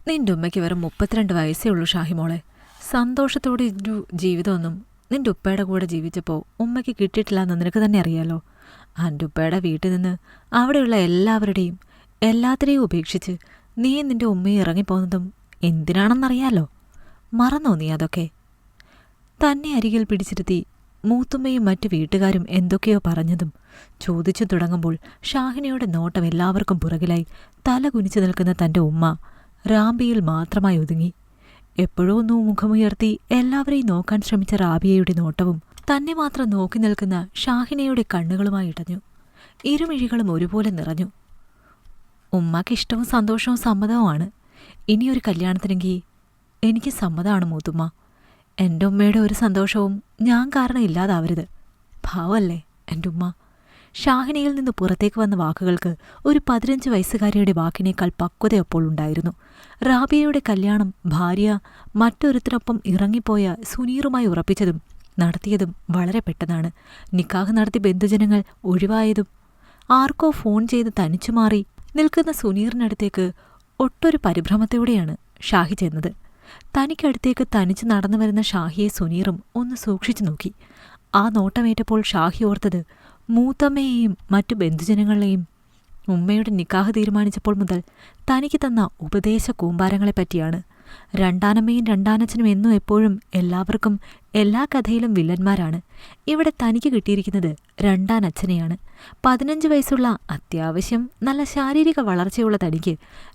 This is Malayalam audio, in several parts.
നിന്റെ ഉമ്മയ്ക്ക് വെറും 32 വയസ്സേ ഉള്ളൂ ഷാഹിമോളെ. സന്തോഷത്തോടെ ഒരു ജീവിതമൊന്നും നിന്റെ ഉപ്പയുടെ കൂടെ ജീവിച്ചപ്പോൾ ഉമ്മയ്ക്ക് കിട്ടിയിട്ടില്ലെന്ന് നിനക്ക് തന്നെ അറിയാലോ. എൻ്റെ ഉപ്പയുടെ വീട്ടിൽ നിന്ന് അവിടെയുള്ള എല്ലാവരുടെയും എല്ലാത്തിനെയും ഉപേക്ഷിച്ച് നീ നിന്റെ ഉമ്മയെ ഇറങ്ങിപ്പോകുന്നതും എന്തിനാണെന്നറിയാലോ. മറന്നോ നീ അതൊക്കെ? തന്നെ അരികിൽ പിടിച്ചിരുത്തി മൂത്തുമ്മയും മറ്റു വീട്ടുകാരും എന്തൊക്കെയോ പറഞ്ഞതും ചോദിച്ചു തുടങ്ങുമ്പോൾ ഷാഹിനയുടെ നോട്ടം എല്ലാവർക്കും പുറകിലായി തല കുനിച്ചു നിൽക്കുന്ന തൻ്റെ ഉമ്മ റാബിയിൽ മാത്രമായി ഒതുങ്ങി. എപ്പോഴോ ഒന്ന് മുഖമുയർത്തി എല്ലാവരെയും നോക്കാൻ ശ്രമിച്ച റാബിയയുടെ നോട്ടവും തന്നെ മാത്രം നോക്കി നിൽക്കുന്ന ഷാഹിനയുടെ കണ്ണുകളുമായി ഇടഞ്ഞു. ഇരുമിഴികളും ഒരുപോലെ നിറഞ്ഞു. ഉമ്മക്കിഷ്ടവും സന്തോഷവും സമ്മതവുമാണ്. ഇനിയൊരു കല്യാണത്തിനെങ്കിൽ എനിക്ക് സമ്മതമാണ് മൂത്തുമ്മ. എൻ്റെ ഉമ്മയുടെ ഒരു സന്തോഷവും ഞാൻ കാരണം ഇല്ലാതാവരുത്. ഭാവല്ലേ എൻ്റെ ഉമ്മ. ഷാഹിനയിൽ നിന്ന് പുറത്തേക്ക് വന്ന വാക്കുകൾക്ക് ഒരു 15 വയസ്സുകാരിയുടെ വാക്കിനേക്കാൾ പക്വതയപ്പോൾ ഉണ്ടായിരുന്നു. റാബിയയുടെ കല്യാണം ഭാര്യ മറ്റൊരുത്തിനൊപ്പം ഇറങ്ങിപ്പോയ സുനീറുമായി ഉറപ്പിച്ചതും നടത്തിയതും വളരെ പെട്ടെന്നാണ്. നിക്കാഹ് നടത്തി ബന്ധുജനങ്ങൾ ഒഴിവായതും ആർക്കോ ഫോൺ ചെയ്ത് തനിച്ചു മാറി നിൽക്കുന്ന സുനീറിനടുത്തേക്ക് ഒട്ടൊരു പരിഭ്രമത്തോടെയാണ് ഷാഹി ചെന്നത്. തനിക്കടുത്തേക്ക് തനിച്ച് നടന്നു വരുന്ന ഷാഹിയെ സുനീറും ഒന്ന് സൂക്ഷിച്ചു നോക്കി. ആ നോട്ടമേറ്റപ്പോൾ ഷാഹി ഓർത്തത് മൂത്തമ്മയെയും മറ്റു ബന്ധുജനങ്ങളെയും ഉമ്മയുടെ നിക്കാഹ് തീരുമാനിച്ചപ്പോൾ മുതൽ തനിക്ക് തന്ന ഉപദേശ കൂമ്പാരങ്ങളെപ്പറ്റിയാണ്. രണ്ടാനമ്മയും രണ്ടാനച്ഛനും എന്നും എപ്പോഴും എല്ലാവർക്കും എല്ലാ കഥയിലും വില്ലന്മാരാണ്. ഇവിടെ തനിക്ക് കിട്ടിയിരിക്കുന്നത് രണ്ടാനച്ഛനെയാണ്. 15 വയസ്സുള്ള അത്യാവശ്യം നല്ല ശാരീരിക വളർച്ചയുള്ള തനിക്ക്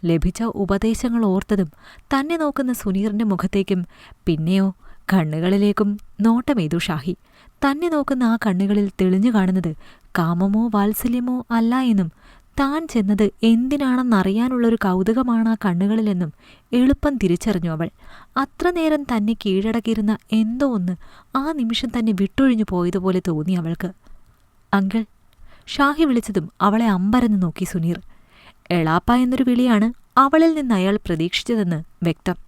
ലഭിച്ച ഉപദേശങ്ങൾ ഓർത്തതും തന്നെ നോക്കുന്ന സുനീറിന്റെ മുഖത്തേക്കും പിന്നെയോ കണ്ണുകളിലേക്കും നോട്ടമെയ്തു ഷാഹി. തന്നെ നോക്കുന്ന ആ കണ്ണുകളിൽ തെളിഞ്ഞു കാണുന്നത് കാമമോ വാത്സല്യമോ അല്ല എന്നും താൻ ചെന്നത് എന്തിനാണെന്നറിയാനുള്ളൊരു കൗതുകമാണ് ആ കണ്ണുകളിലെന്നും എളുപ്പം തിരിച്ചറിഞ്ഞു അവൾ. അത്ര നേരം തന്നെ കീഴടക്കിയിരുന്ന എന്തോ ഒന്ന് ആ നിമിഷം തന്നെ വിട്ടൊഴിഞ്ഞു പോയതുപോലെ തോന്നി അവൾക്ക്. അങ്കിൾ, ഷാഹി വിളിച്ചതും അവളെ അമ്പരന്ന് നോക്കി സുനീർ. എളാപ്പ എന്നൊരു വിളിയാണ് അവളിൽ നിന്ന് അയാൾ പ്രതീക്ഷിച്ചതെന്ന് വ്യക്തം.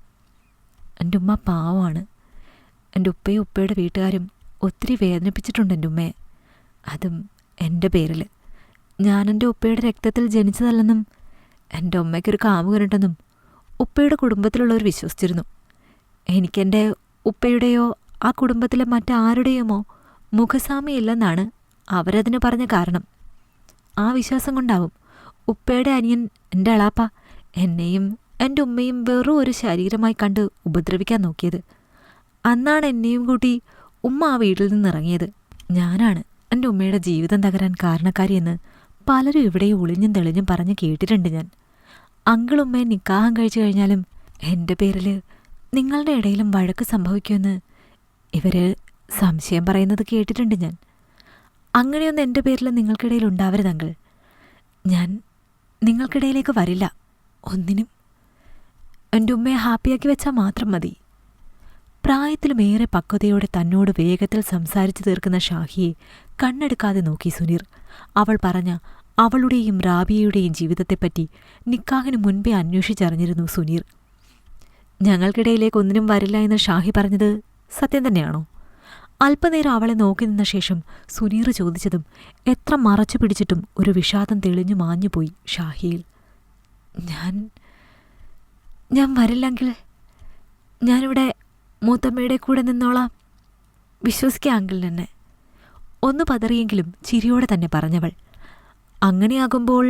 എൻ്റെ ഉമ്മ പാവമാണ്. എൻ്റെ ഉപ്പയും ഉപ്പയുടെ വീട്ടുകാരും ഒത്തിരി വേദനിപ്പിച്ചിട്ടുണ്ട് എൻ്റെ ഉമ്മയെ. അതും എൻ്റെ പേരിൽ. ഞാനെൻ്റെ ഉപ്പയുടെ രക്തത്തിൽ ജനിച്ചതല്ലെന്നും എൻ്റെ ഉമ്മയ്ക്കൊരു കാമുകനുണ്ടെന്നും ഉപ്പയുടെ കുടുംബത്തിലുള്ളവർ വിശ്വസിച്ചിരുന്നു. എനിക്കെൻ്റെ ഉപ്പയുടെയോ ആ കുടുംബത്തിലെ മറ്റാരുടെയുമോ മുഖസാമ്യമില്ലെന്നാണ് അവരതിന് പറഞ്ഞ കാരണം. ആ വിശ്വാസം കൊണ്ടാവും ഉപ്പയുടെ അനിയൻ എൻ്റെ എളാപ്പ എന്നെയും എൻ്റെ ഉമ്മയും വെറും ഒരു ശരീരമായി കണ്ട് ഉപദ്രവിക്കാൻ നോക്കിയത്. അന്നാണ് എന്നെയും കൂട്ടി ഉമ്മ ആ വീട്ടിൽ നിന്നിറങ്ങിയത്. ഞാനാണ് എൻ്റെ ഉമ്മയുടെ ജീവിതം തകരാൻ കാരണക്കാരിയെന്ന് പലരും ഇവിടെ ഒളിഞ്ഞും തെളിഞ്ഞും പറഞ്ഞ് കേട്ടിട്ടുണ്ട് ഞാൻ. അങ്കിൾ ഉമ്മയെ നിക്കാഹം കഴിച്ചു കഴിഞ്ഞാലും എൻ്റെ പേരിൽ നിങ്ങളുടെ ഇടയിലും വഴക്ക് സംഭവിക്കുമെന്ന് ഇവര് സംശയം പറയുന്നത് കേട്ടിട്ടുണ്ട് ഞാൻ. അങ്ങനെയൊന്നും എൻ്റെ പേരിൽ നിങ്ങൾക്കിടയിൽ ഉണ്ടാവരുത് അങ്കിൾ. ഞാൻ നിങ്ങൾക്കിടയിലേക്ക് വരില്ല ഒന്നിനും. എൻ്റെ ഉമ്മയെ ഹാപ്പിയാക്കി വെച്ചാൽ മാത്രം മതി. പ്രായത്തിലുമേറെ പക്വതയോടെ തന്നോട് വേഗത്തിൽ സംസാരിച്ചു തീർക്കുന്ന ഷാഹിയെ കണ്ണെടുക്കാതെ നോക്കി സുനീർ. അവൾ പറഞ്ഞ അവളുടെയും റാബിയയുടെയും ജീവിതത്തെപ്പറ്റി നിക്കാഹിന് മുൻപേ അന്വേഷിച്ചറിഞ്ഞിരുന്നു സുനീർ. ഞങ്ങൾക്കിടയിലേക്ക് ഒന്നിനും വരില്ല എന്ന് ഷാഹി പറഞ്ഞത് സത്യം തന്നെയാണോ? അല്പനേരം അവളെ നോക്കി നിന്ന ശേഷം സുനീർ ചോദിച്ചതും എത്ര മറച്ചു പിടിച്ചിട്ടും ഒരു വിഷാദം തെളിഞ്ഞു മാഞ്ഞുപോയി ഷാഹിയിൽ. ഞാൻ വരില്ലെങ്കിൽ ഞാനിവിടെ മൂത്തമ്മയുടെ കൂടെ നിന്നോളാം. വിശ്വസിക്കുക അങ്കിളിന് എന്നെ. ഒന്ന് പതറിയെങ്കിലും ചിരിയോടെ തന്നെ പറഞ്ഞവൾ. അങ്ങനെയാകുമ്പോൾ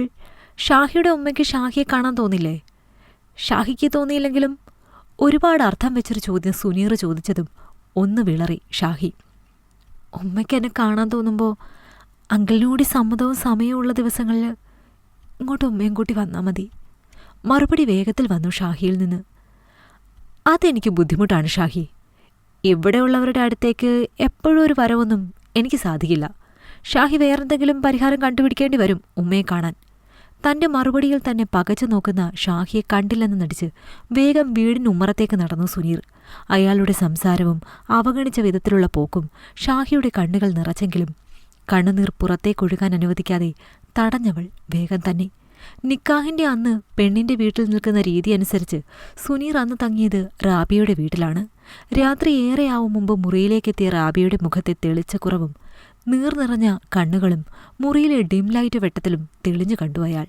ഷാഹിയുടെ ഉമ്മയ്ക്ക് ഷാഹിയെ കാണാൻ തോന്നില്ലേ? ഷാഹിക്ക് തോന്നിയില്ലെങ്കിലും ഒരുപാട് അർത്ഥം വെച്ചൊരു ചോദ്യം സുനീർ ചോദിച്ചതും ഒന്ന് വിളറി ഷാഹി. ഉമ്മയ്ക്ക് എന്നെ കാണാൻ തോന്നുമ്പോൾ അങ്കിളിനോടി സമ്മതവും സമയവും ഉള്ള ദിവസങ്ങളിൽ ഇങ്ങോട്ട് ഉമ്മയും കൂട്ടി വന്നാൽ മതി. മറുപടി വേഗത്തിൽ വന്നു ഷാഹിയിൽ നിന്ന്. അതെനിക്ക് ബുദ്ധിമുട്ടാണ് ഷാഹി. ഇവിടെയുള്ളവരുടെ അടുത്തേക്ക് എപ്പോഴും ഒരു വരവൊന്നും എനിക്ക് സാധിക്കില്ല. ഷാഹി വേറെന്തെങ്കിലും പരിഹാരം കണ്ടുപിടിക്കേണ്ടി വരും ഉമ്മയെ കാണാൻ. തൻ്റെ മറുപടിയിൽ തന്നെ പകച്ചു നോക്കുന്ന ഷാഹിയെ കണ്ടില്ലെന്ന് നടിച്ച് വേഗം വീടിനുമ്മറത്തേക്ക് നടന്നു സുനീർ. അയാളുടെ സംസാരവും അവഗണിച്ച വിധത്തിലുള്ള പോക്കും ഷാഹിയുടെ കണ്ണുകൾ നിറച്ചെങ്കിലും കണ്ണുനീർ പുറത്തേക്കൊഴുകാൻ അനുവദിക്കാതെ തടഞ്ഞവൾ വേഗം തന്നെ. നിക്കാഹിന്റെ അന്ന് പെണ്ണിന്റെ വീട്ടിൽ നിൽക്കുന്ന രീതി അനുസരിച്ച് സുനീർ അന്ന് തങ്ങിയത് റാബിയുടെ വീട്ടിലാണ്. രാത്രി ഏറെയാവും മുമ്പ് മുറിയിലേക്കെത്തിയ റാബിയുടെ മുഖത്തെ തെളിച്ചക്കുറവും നീർനിറഞ്ഞ കണ്ണുകളും മുറിയിലെ ഡിം ലൈറ്റ് വെട്ടത്തിലും തെളിഞ്ഞു കണ്ടു അയാൾ.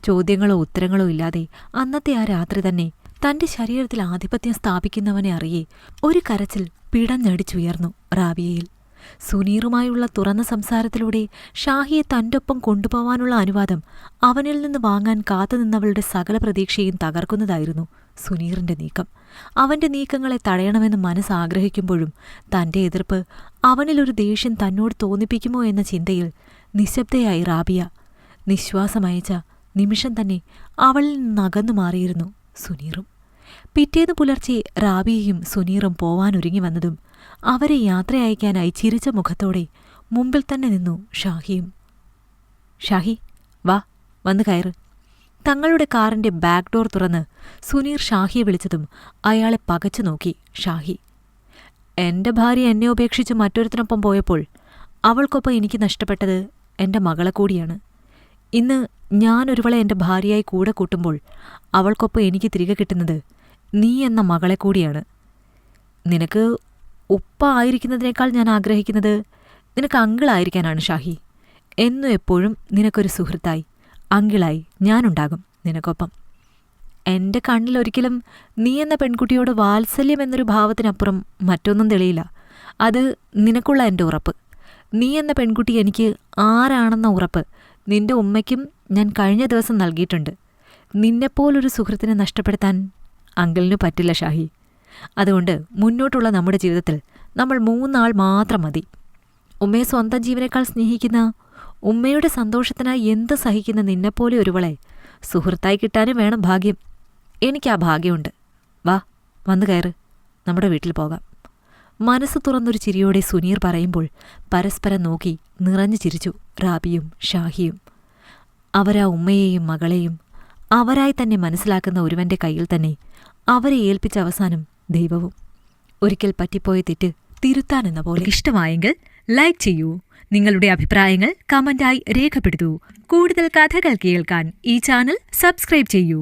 ചോദ്യങ്ങളോ ഉത്തരങ്ങളോ ഇല്ലാതെ അന്നത്തെ ആ രാത്രി തന്നെ തന്റെ ശരീരത്തിൽ ആധിപത്യം സ്ഥാപിക്കുന്നവനെ അറിയെ ഒരു കരച്ചിൽ പിടഞ്ഞടിച്ചുയർന്നു റാബിയയിൽ. സുനീറുമായുള്ള തുറന്ന സംസാരത്തിലൂടെ ഷാഹിയെ തൻ്റൊപ്പം കൊണ്ടുപോവാനുള്ള അനുവാദം അവനിൽ നിന്ന് വാങ്ങാൻ കാത്തുനിന്നവളുടെ സകല പ്രതീക്ഷയും തകർക്കുന്നതായിരുന്നു സുനീറിന്റെ നീക്കം. അവന്റെ നീക്കങ്ങളെ തടയണമെന്ന് മനസ്സാഗ്രഹിക്കുമ്പോഴും തന്റെ എതിർപ്പ് അവനിലൊരു ദേഷ്യം തന്നോട് തോന്നിപ്പിക്കുമോ എന്ന ചിന്തയിൽ നിശബ്ദയായി റാബിയ. നിശ്വാസമയച്ച നിമിഷം തന്നെ അവളിൽ നിന്നകന്നു മാറിയിരുന്നു സുനീറും. പിറ്റേന്ന് പുലർച്ചെ റാബിയയും സുനീറും പോവാനൊരുങ്ങി വന്നതും അവരെ യാത്രയയക്കാനായി ചിരിച്ച മുഖത്തോടെ മുമ്പിൽ തന്നെ നിന്നു ഷാഹിയും. ഷാഹി, വാ, വന്ന് കയറ്. തങ്ങളുടെ കാറിന്റെ ബാക്ക് ഡോർ തുറന്ന് സുനീർ ഷാഹിയെ വിളിച്ചതും അയാളെ പകച്ചു നോക്കി ഷാഹി. എന്റെ ഭാര്യ എന്നെ ഉപേക്ഷിച്ച് മറ്റൊരുത്തിനൊപ്പം പോയപ്പോൾ അവൾക്കൊപ്പം എനിക്ക് നഷ്ടപ്പെട്ടത് എന്റെ മകളെ കൂടിയാണ്. ഇന്ന് ഞാനൊരുവളെ എന്റെ ഭാര്യയായി കൂടെ കൂട്ടുമ്പോൾ അവൾക്കൊപ്പം എനിക്ക് തിരികെ കിട്ടുന്നത് നീ എന്ന മകളെ കൂടിയാണ്. നിനക്ക് ഉപ്പ ആയിരിക്കുന്നതിനേക്കാൾ ഞാൻ ആഗ്രഹിക്കുന്നത് നിനക്ക് അങ്കിളായിരിക്കാനാണ് ഷാഹി. എന്നും എപ്പോഴും നിനക്കൊരു സുഹൃത്തായി, അങ്കിളായി ഞാനുണ്ടാകും നിനക്കൊപ്പം. എന്റെ കണ്ണിലൊരിക്കലും നീ എന്ന പെൺകുട്ടിയോട് വാത്സല്യം എന്നൊരു ഭാവത്തിനപ്പുറം മറ്റൊന്നും തെളിയില്ല. അത് നിനക്കുള്ള എൻ്റെ ഉറപ്പ്. നീ എന്ന പെൺകുട്ടി എനിക്ക് ആരാണെന്ന ഉറപ്പ് നിന്റെ ഉമ്മയ്ക്കും ഞാൻ കഴിഞ്ഞ ദിവസം നൽകിയിട്ടുണ്ട്. നിന്നെപ്പോലൊരു സുഹൃത്തിനെ നഷ്ടപ്പെടുത്താൻ അങ്കിളിനു പറ്റില്ല ഷാഹി. അതുകൊണ്ട് മുന്നോട്ടുള്ള നമ്മുടെ ജീവിതത്തിൽ നമ്മൾ 3 ആൾ മാത്രം മതി. ഉമ്മയെ സ്വന്തം ജീവനേക്കാൾ സ്നേഹിക്കുന്ന, ഉമ്മയുടെ സന്തോഷത്തിനായി എന്ത് സഹിക്കുന്ന നിന്നെപ്പോലെ ഒരുവളെ സുഹൃത്തായി കിട്ടാനും വേണം ഭാഗ്യം. എനിക്കാ ഭാഗ്യമുണ്ട്. വാ, വന്നു കയറ്, നമ്മുടെ വീട്ടിൽ പോകാം. മനസ്സ് തുറന്നൊരു ചിരിയോടെ സുനീർ പറയുമ്പോൾ പരസ്പരം നോക്കി നിറഞ്ഞു ചിരിച്ചു റാബിയും ഷാഹിയും. അവരാ ഉമ്മയെയും മകളെയും അവരായി തന്നെ മനസ്സിലാക്കുന്ന ഒരുവന്റെ കയ്യിൽ തന്നെ അവരെ ഏൽപ്പിച്ച അവസാനം ദൈവവും. ഒരിക്കൽ പറ്റിപ്പോയ തെറ്റ് തിരുത്താനെന്ന പോലെ. ഇഷ്ടമായെങ്കിൽ ലൈക്ക് ചെയ്യൂ. നിങ്ങളുടെ അഭിപ്രായങ്ങൾ കമന്റായി രേഖപ്പെടുത്തൂ. കൂടുതൽ കഥകൾ കേൾക്കാൻ ഈ ചാനൽ സബ്സ്ക്രൈബ് ചെയ്യൂ.